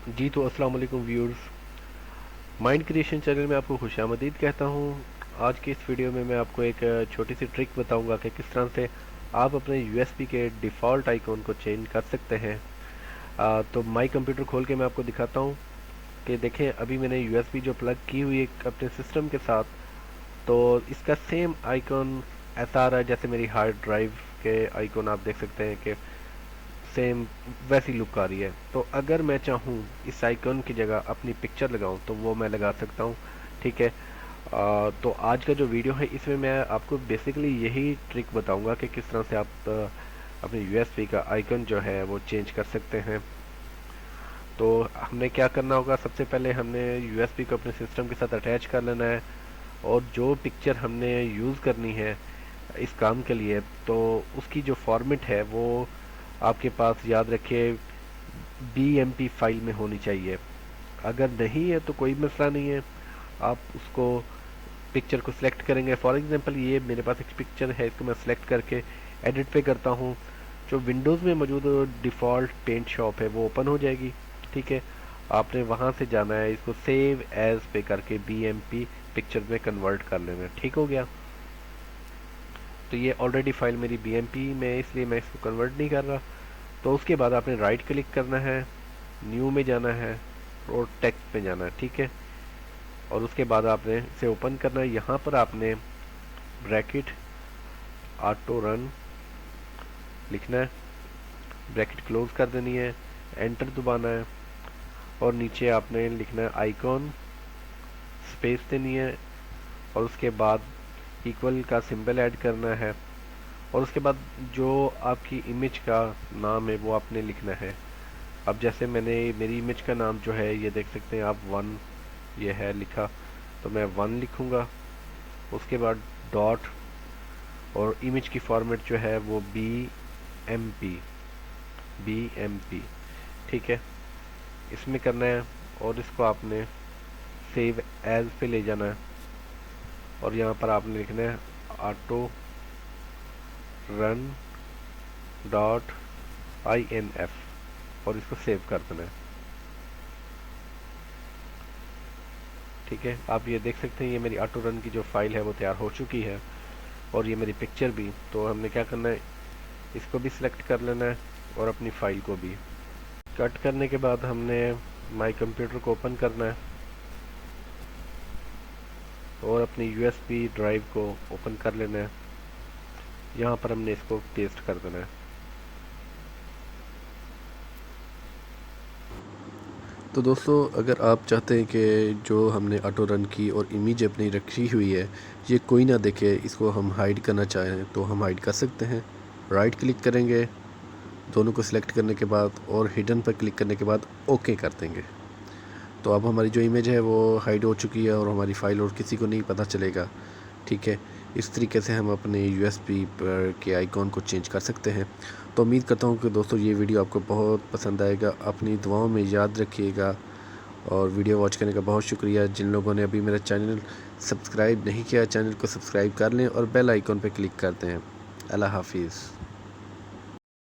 जी तो अस्सलाम वालेकुम व्यूअर्स। माइंड क्रिएशन चैनल में आपको खुशामदीद कहता हूँ। आज की इस वीडियो में मैं आपको एक छोटी सी ट्रिक बताऊंगा कि किस तरह से आप अपने यूएसबी के डिफ़ॉल्ट आइकॉन को चेंज कर सकते हैं। तो माई कंप्यूटर खोल के मैं आपको दिखाता हूँ कि देखें अभी मैंने यूएसबी जो प्लग की हुई है अपने सिस्टम के साथ, तो इसका सेम आइकॉन ऐसा आ रहा है जैसे मेरी हार्ड ड्राइव के आइकॉन आप देख सकते हैं कि सेम वैसी लुक आ रही है। तो अगर मैं चाहूँ इस आइकॉन की जगह अपनी पिक्चर लगाऊं तो वो मैं लगा सकता हूँ। ठीक है। तो आज का जो वीडियो है इसमें मैं आपको बेसिकली यही ट्रिक बताऊंगा कि किस तरह से आप अपने यूएसबी का आइकॉन जो है वो चेंज कर सकते हैं। तो हमने क्या करना होगा, सबसे पहले हमने यूएसबी को अपने सिस्टम के साथ अटैच कर लेना है और जो पिक्चर हमने यूज़ करनी है इस काम के लिए, तो उसकी जो फॉर्मेट है वो आपके पास याद रखिए BMP फाइल में होनी चाहिए। अगर नहीं है तो कोई मसला नहीं है, आप उसको पिक्चर को सिलेक्ट करेंगे। फॉर एग्जांपल ये मेरे पास एक पिक्चर है, इसको मैं सिलेक्ट करके एडिट पे करता हूँ। जो विंडोज़ में मौजूद डिफ़ॉल्ट पेंट शॉप है वो ओपन हो जाएगी। ठीक है। आपने वहाँ से जाना है, इसको सेव एज पे करके BMP पिक्चर में कन्वर्ट कर लेना है। ठीक हो गया। तो ये ऑलरेडी फाइल मेरी BMP में है, इसलिए मैं इसको कन्वर्ट नहीं कर रहा। तो उसके बाद आपने राइट क्लिक करना है, न्यू में जाना है और टेक्स्ट में जाना है। ठीक है। और उसके बाद आपने इसे ओपन करना है। यहाँ पर आपने ब्रैकेट ऑटो रन लिखना है, ब्रैकेट क्लोज कर देनी है, एंटर दबाना है और नीचे आपने लिखना है आइकॉन, स्पेस देनी है और उसके बाद इक्वल का सिंबल ऐड करना है और उसके बाद जो आपकी इमेज का नाम है वो आपने लिखना है। अब जैसे मैंने मेरी इमेज का नाम जो है ये देख सकते हैं आप, वन ये है लिखा, तो मैं वन लिखूँगा। उसके बाद डॉट और इमेज की फॉर्मेट जो है वो बी एम पी। ठीक है। इसमें करना है और इसको आपने सेव एज पे ले जाना है और यहाँ पर आपने लिखना है ऑटो रन डॉट INF और इसको सेव कर देना है। ठीक है। आप ये देख सकते हैं ये मेरी ऑटो रन की जो फाइल है वो तैयार हो चुकी है और ये मेरी पिक्चर भी। तो हमने क्या करना है, इसको भी सिलेक्ट कर लेना है और अपनी फाइल को भी कट करने के बाद हमने माई कंप्यूटर को ओपन करना है और अपनी USB ड्राइव को ओपन कर लेना है। यहाँ पर हमने इसको पेस्ट कर देना है। तो दोस्तों, अगर आप चाहते हैं कि जो हमने ऑटो रन की और इमेज अपनी रखी हुई है ये कोई ना देखे, इसको हम हाइड करना चाहें तो हम हाइड कर सकते हैं। राइट क्लिक करेंगे, दोनों को सिलेक्ट करने के बाद और हिडन पर क्लिक करने के बाद ओके कर देंगे। तो अब हमारी जो इमेज है वो हाइड हो चुकी है और हमारी फ़ाइल और किसी को नहीं पता चलेगा। ठीक है। इस तरीके से हम अपने USB पर के आइकॉन को चेंज कर सकते हैं। तो उम्मीद करता हूँ कि दोस्तों ये वीडियो आपको बहुत पसंद आएगा। अपनी दुआओं में याद रखिएगा और वीडियो वॉच करने का बहुत शुक्रिया। जिन लोगों ने अभी मेरा चैनल सब्सक्राइब नहीं किया, चैनल को सब्सक्राइब कर लें और बेल आइकॉन पर क्लिक कर दें। अल्लाह हाफिज़।